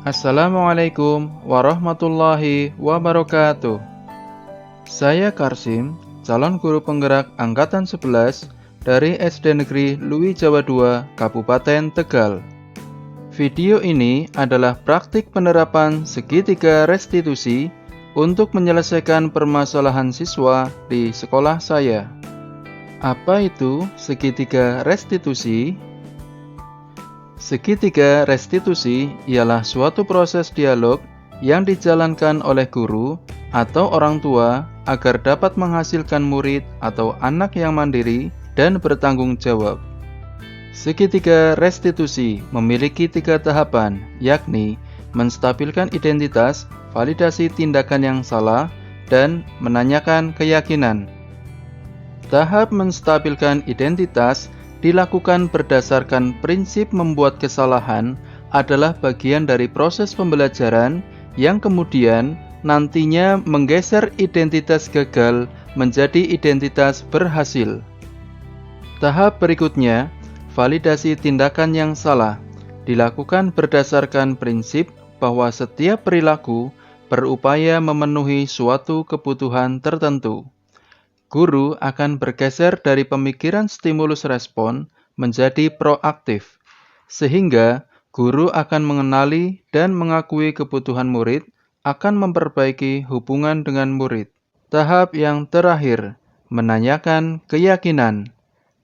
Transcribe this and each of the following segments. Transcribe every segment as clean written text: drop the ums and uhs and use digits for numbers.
Assalamualaikum warahmatullahi wabarakatuh. Saya Karsim, calon guru penggerak Angkatan 11 dari SD Negeri Lui Jawa II, Kabupaten Tegal. Video ini adalah praktik penerapan segitiga restitusi untuk menyelesaikan permasalahan siswa di sekolah saya. Apa itu segitiga restitusi? Segitiga restitusi ialah suatu proses dialog yang dijalankan oleh guru atau orang tua agar dapat menghasilkan murid atau anak yang mandiri dan bertanggung jawab. Segitiga restitusi memiliki 3 tahapan, yakni menstabilkan identitas, validasi tindakan yang salah, dan menanyakan keyakinan. Tahap menstabilkan identitas dilakukan berdasarkan prinsip membuat kesalahan adalah bagian dari proses pembelajaran yang kemudian nantinya menggeser identitas gagal menjadi identitas berhasil. Tahap berikutnya, validasi tindakan yang salah, dilakukan berdasarkan prinsip bahwa setiap perilaku berupaya memenuhi suatu kebutuhan tertentu. Guru akan bergeser dari pemikiran stimulus respon menjadi proaktif, sehingga guru akan mengenali dan mengakui kebutuhan murid, akan memperbaiki hubungan dengan murid. Tahap yang terakhir, menanyakan keyakinan.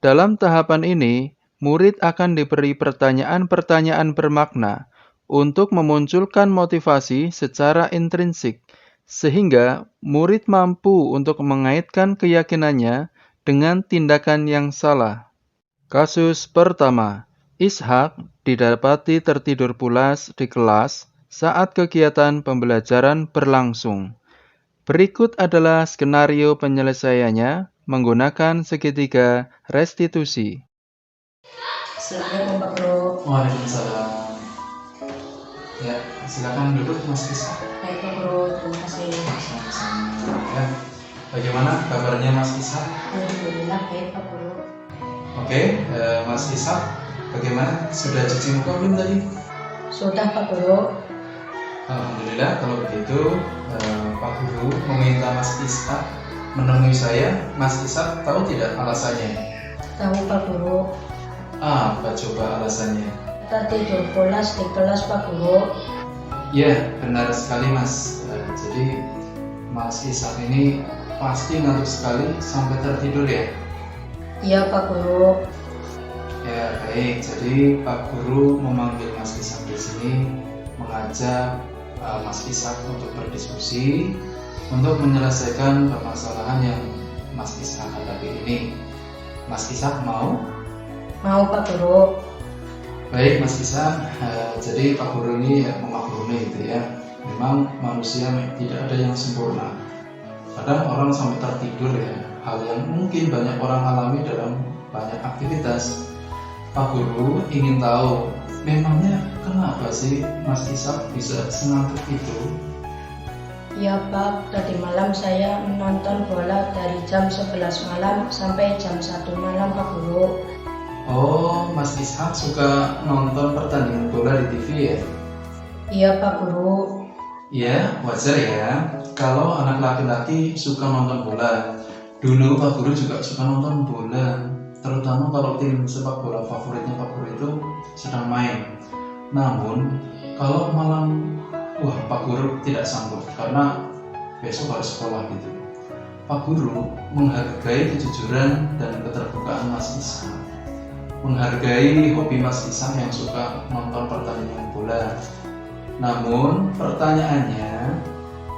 Dalam tahapan ini, murid akan diberi pertanyaan-pertanyaan bermakna untuk memunculkan motivasi secara intrinsik, sehingga murid mampu untuk mengaitkan keyakinannya dengan tindakan yang salah. Kasus pertama, Ishak didapati tertidur pulas di kelas saat kegiatan pembelajaran berlangsung. Berikut adalah skenario penyelesaiannya menggunakan segitiga restitusi. Assalamualaikum Pak Guru. Waalaikumsalam. Ya, silakan duduk Mas Ishak. Baik Pak Guru, terima kasih. Sama-sama. Ya. Bagaimana kabarnya Mas Ishak? Alhamdulillah baik Pak Guru. Oke, Mas Ishak, bagaimana? Sudah cuci muka belum tadi? Sudah Pak Guru. Alhamdulillah, kalau begitu Pak Guru meminta Mas Ishak menemui saya. Mas Ishak tahu tidak alasannya? Tahu Pak Guru. Apa coba alasannya? Tertidur pulas di kelas Pak Guru. Ya, benar sekali Mas. Jadi Mas Ishak ini pasti ngantuk sekali sampai tertidur ya? Iya Pak Guru. Ya baik, jadi Pak Guru memanggil Mas Ishak di sini, mengajak Mas Ishak untuk berdiskusi untuk menyelesaikan permasalahan yang Mas Ishak hadapi ini. Mas Ishak mau? Mau Pak Guru. Baik Mas Ishak, jadi Pak Guru ini memaklumi gitu ya. Memang manusia tidak ada yang sempurna. Kadang orang sampai tertidur ya, hal yang mungkin banyak orang alami dalam banyak aktivitas. Pak Guru ingin tahu, memangnya kenapa sih Mas Ishak bisa sengantuk itu? Iya Pak, tadi malam saya menonton bola dari jam 11 malam sampai jam 1 malam Pak Guru. Oh, Mas Ishak suka nonton pertandingan bola di TV ya? Iya Pak Guru. Ya, wajar ya. Kalau anak laki-laki suka nonton bola. Dulu Pak Guru juga suka nonton bola, terutama kalau tim sepak bola favoritnya Pak Guru itu sedang main. Namun, kalau malam, Pak Guru tidak sanggup karena besok harus sekolah gitu. Pak Guru menghargai kejujuran dan keterbukaan Mas Ishak, menghargai hobi Mas Ishak yang suka nonton pertandingan bola. Namun pertanyaannya,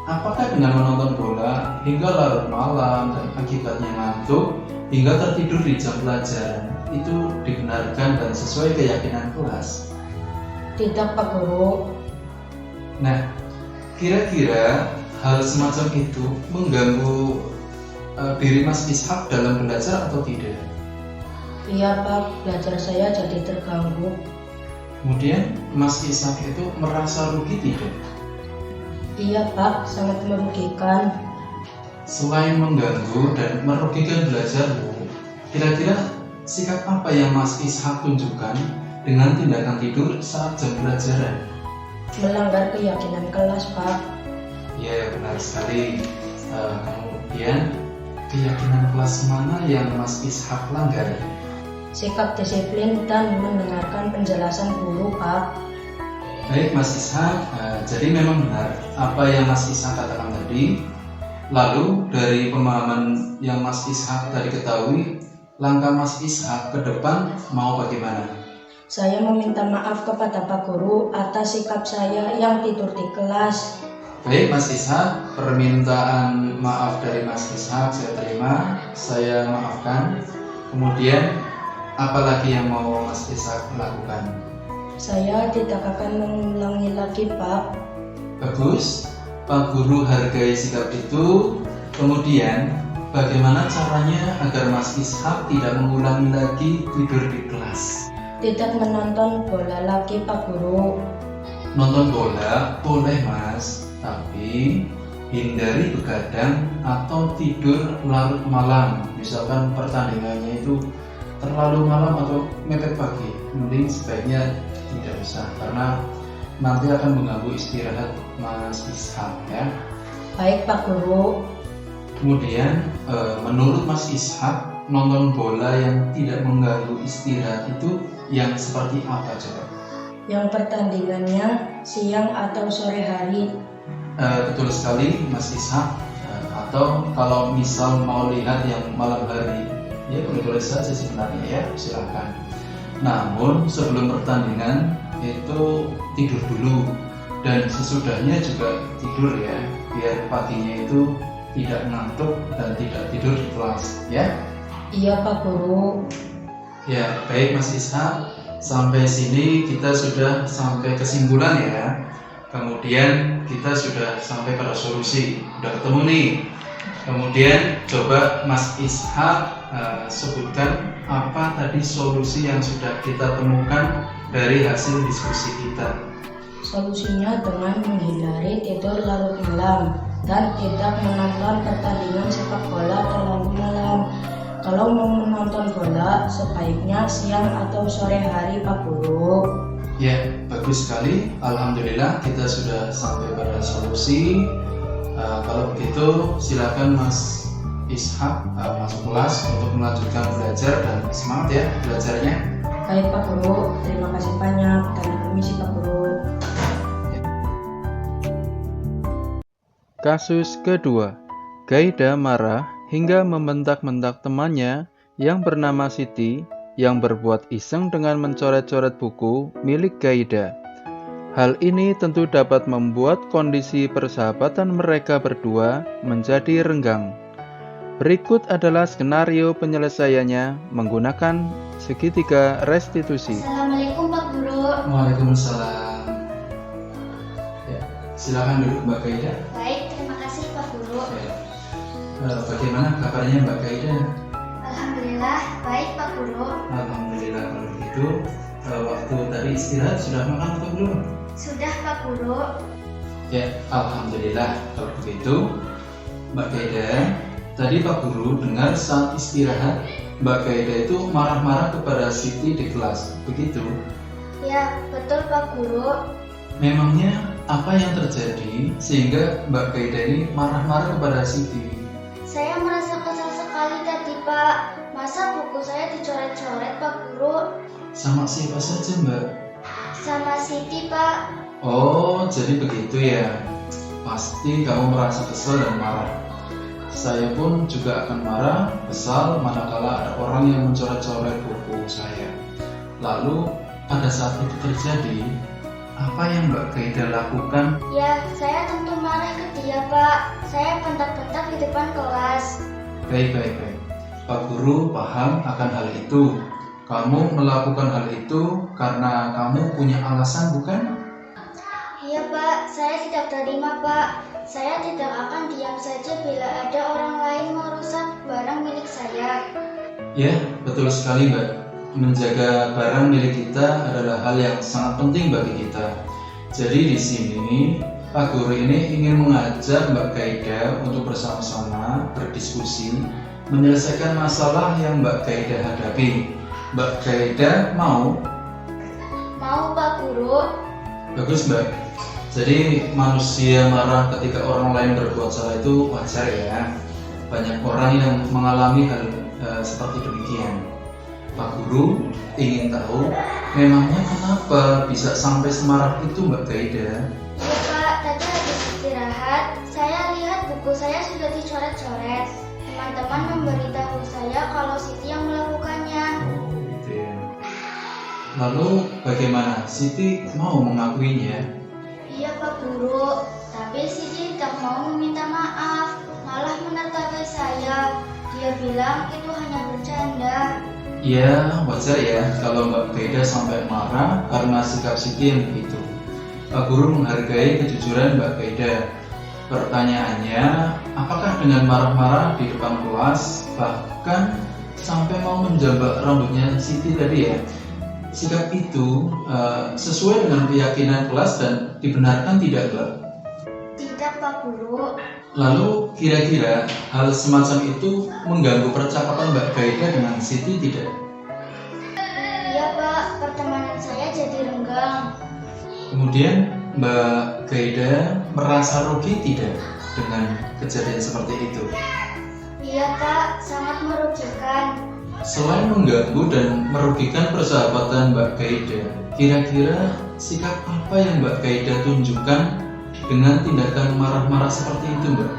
apakah dengan menonton bola hingga larut malam dan akibatnya ngantuk hingga tertidur di jam pelajaran itu dibenarkan dan sesuai keyakinan kelas? Tidak Pak Guru. Nah, kira-kira hal semacam itu mengganggu diri Mas Ishak dalam belajar atau tidak? Iya Pak, belajar saya jadi terganggu. Kemudian Mas Ishak itu merasa rugi tidak? Iya Pak, sangat merugikan. Selain mengganggu dan merugikan belajarmu, kira-kira sikap apa yang Mas Ishak tunjukkan dengan tindakan tidur saat jam pelajaran? melanggar keyakinan kelas, Pak. Ya, benar sekali. Kemudian, keyakinan kelas mana yang Mas Ishak langgar? Sikap disiplin dan mendengarkan penjelasan guru, Pak. Baik Mas Ishak, jadi memang benar apa yang Mas Ishak katakan tadi. Lalu dari pemahaman yang Mas Ishak tadi ketahui, langkah Mas Ishak ke depan mau bagaimana? Saya meminta maaf kepada Pak Guru atas sikap saya yang tidur di kelas. Baik Mas Ishak, permintaan maaf dari Mas Ishak saya terima, saya maafkan. Kemudian apalagi yang mau Mas Ishak lakukan? Saya tidak akan mengulangi lagi, Pak. Bagus, Pak Guru hargai sikap itu. Kemudian bagaimana caranya agar Mas Ishak tidak mengulangi lagi tidur di kelas? Tidak menonton bola lagi, Pak Guru. Nonton bola boleh Mas, tapi hindari begadang atau tidur larut malam. Misalkan pertandingannya itu terlalu malam atau mepet pagi, mending sebaiknya tidak usah, karena nanti akan mengganggu istirahat Mas Ishak ya. Baik, Pak Guru. Kemudian menurut Mas Ishak, nonton bola yang tidak mengganggu istirahat itu yang seperti apa coba? Yang pertandingannya siang atau sore hari. Betul sekali Mas Ishak. Atau kalau misal mau lihat yang malam hari, ya boleh-boleh saja sebenarnya ya, silakan. Namun sebelum pertandingan itu tidur dulu, dan sesudahnya juga tidur ya, biar paginya itu tidak ngantuk dan tidak tidur di kelas ya. Iya, Pak Guru. Ya, baik Mas Ishak, sampai sini kita sudah sampai kesimpulan ya. Kemudian kita sudah sampai pada solusi, udah ketemu nih. Kemudian coba Mas Ishak sebutkan apa tadi solusi yang sudah kita temukan dari hasil diskusi kita. Solusinya dengan menghindari tidur larut malam dan tidak menonton pertandingan sepak bola terlalu malam. Kalau mau menonton bola, sebaiknya siang atau sore hari, Pak Guru. Ya, bagus sekali. Alhamdulillah kita sudah sampai pada solusi. Kalau begitu, silakan Mas Ishak masuk kelas untuk melanjutkan belajar dan semangat ya belajarnya. Baik, Pak Guru. Terima kasih banyak. Dan permisi, Pak Guru. Kasus kedua, Gaida marah hingga membentak-bentak temannya yang bernama Siti yang berbuat iseng dengan mencoret-coret buku milik Gaida. Hal ini tentu dapat membuat kondisi persahabatan mereka berdua menjadi renggang. Berikut adalah skenario penyelesaiannya menggunakan segitiga restitusi. Assalamualaikum Pak Guru. Waalaikumsalam. Ya, silakan duduk Mbak Gaida. Baik, terima kasih Pak Guru. Ya. Bagaimana kabarnya Mbak Gaida? Alhamdulillah, baik Pak Guru. Alhamdulillah kalau begitu. Waktu tadi istirahat sudah makan atau belum? Sudah Pak Guru. Ya, alhamdulillah kalau begitu. Mbak Gaida, tadi Pak Guru dengar saat istirahat Mbak Gaida itu marah-marah kepada Siti di kelas, begitu? Ya, betul Pak Guru. Memangnya apa yang terjadi sehingga Mbak Gaida ini marah-marah kepada Siti? Saya merasa kesal sekali tadi Pak. Masa buku saya dicoret-coret Pak Guru? Sama siapa saja Mbak? Sama Siti Pak. Oh, jadi begitu ya. Pasti kamu merasa kesal dan marah. Saya pun juga akan marah, kesal manakala ada orang yang mencoret-coret buku saya. Lalu pada saat itu terjadi, apa yang Mbak Gaida lakukan? Ya, saya tentu marah ke dia Pak. Saya bentak-bentak di depan kelas. Baik. Pak Guru paham akan hal itu. Kamu melakukan hal itu karena kamu punya alasan, bukan? Iya Pak, saya tidak terima Pak. Saya tidak akan diam saja bila ada orang lain merusak barang milik saya. Ya, betul sekali Mbak. Menjaga barang milik kita adalah hal yang sangat penting bagi kita. Jadi di sini Pak Guru ini ingin mengajak Mbak Gaida untuk bersama-sama berdiskusi menyelesaikan masalah yang Mbak Gaida hadapi. Mbak Gaida mau? Mau Pak Guru. Bagus Mbak. Jadi manusia marah ketika orang lain berbuat salah itu wajar ya. Banyak orang yang mengalami hal seperti demikian. Pak Guru ingin tahu memangnya kenapa bisa sampai semarah itu Mbak Gaida? Iya Pak, tadi habis istirahat, saya lihat buku saya sudah dicoret-coret. Teman-teman memberitahu saya kalau Siti yang melakukannya. Oh gitu ya. Lalu bagaimana? Siti mau mengakuinya? Iya Pak Guru, tapi Siti tidak mau meminta maaf, malah menertawakan saya. Dia bilang itu hanya bercanda. Ya, wajar ya kalau Mbak Gaida sampai marah karena sikap Siti yang begitu. Pak Guru menghargai kejujuran Mbak Gaida. Pertanyaannya, apakah dengan marah-marah di depan kelas, bahkan sampai mau menjambak rambutnya Siti tadi ya, sikap itu sesuai dengan keyakinan kelas dan dibenarkan tidak Mbak? Tidak Pak Guru. Lalu kira-kira hal semacam itu mengganggu percakapan Mbak Gaida dengan Siti tidak? Iya Pak, pertemanan saya jadi renggang. Kemudian Mbak Gaida merasa rugi tidak dengan kejadian seperti itu? Iya Pak, sangat merugikan. Selain mengganggu dan merugikan persahabatan Mbak Gaida, kira-kira sikap apa yang Mbak Gaida tunjukkan dengan tindakan marah-marah seperti itu Mbak?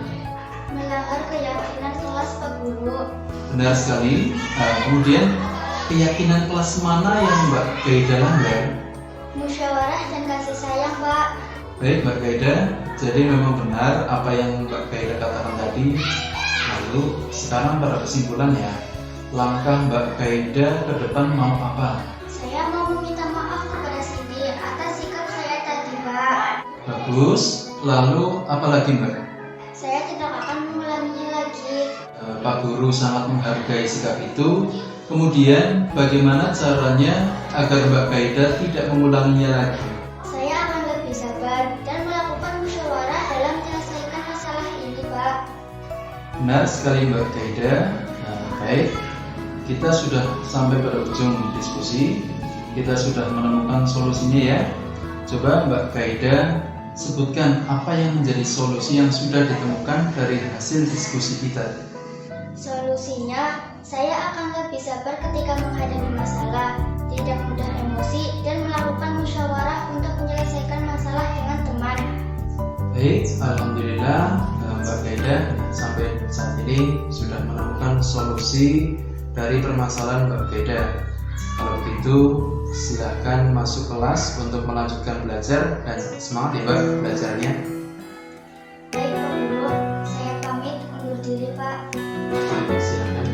Melanggar keyakinan kelas Pak Guru. Benar sekali. Kemudian keyakinan kelas mana yang Mbak Gaida langgar? Musyawarah dan kasih sayang Pak. Baik Mbak Gaida, jadi memang benar apa yang Mbak Gaida katakan tadi. Lalu sekarang pada kesimpulan ya, langkah Mbak Gaida ke depan mau apa? Saya mau meminta maaf kepada Siti atas sikap saya tadi Pak. Bagus, lalu apa lagi Mbak? Saya tidak akan mengulanginya lagi. Pak Guru sangat menghargai sikap itu. Kemudian bagaimana caranya agar Mbak Gaida tidak mengulanginya lagi? Saya akan lebih sabar dan melakukan musyawarah dalam menyelesaikan masalah ini Pak. Benar sekali Mbak Gaida. Baik, kita sudah sampai pada ujung diskusi. Kita sudah menemukan solusinya ya. Coba Mbak Gaida sebutkan apa yang menjadi solusi yang sudah ditemukan dari hasil diskusi kita. Solusinya, saya akan lebih sabar ketika menghadapi masalah, tidak mudah emosi, dan melakukan musyawarah untuk menyelesaikan masalah dengan teman. Baik, alhamdulillah Mbak Gaida sampai saat ini sudah menemukan solusi dari permasalahan Mbak Gaida. Kalau begitu, silakan masuk kelas untuk melanjutkan belajar dan semangat ya Mbak belajarnya. Baik Pak Guru, saya pamit undur diri Pak. Silakan.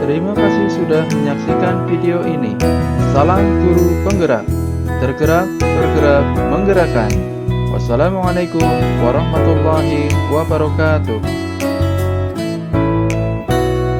Terima kasih sudah menyaksikan video ini. Salam guru penggerak, tergerak, bergerak, menggerakkan. Wassalamualaikum warahmatullahi wabarakatuh.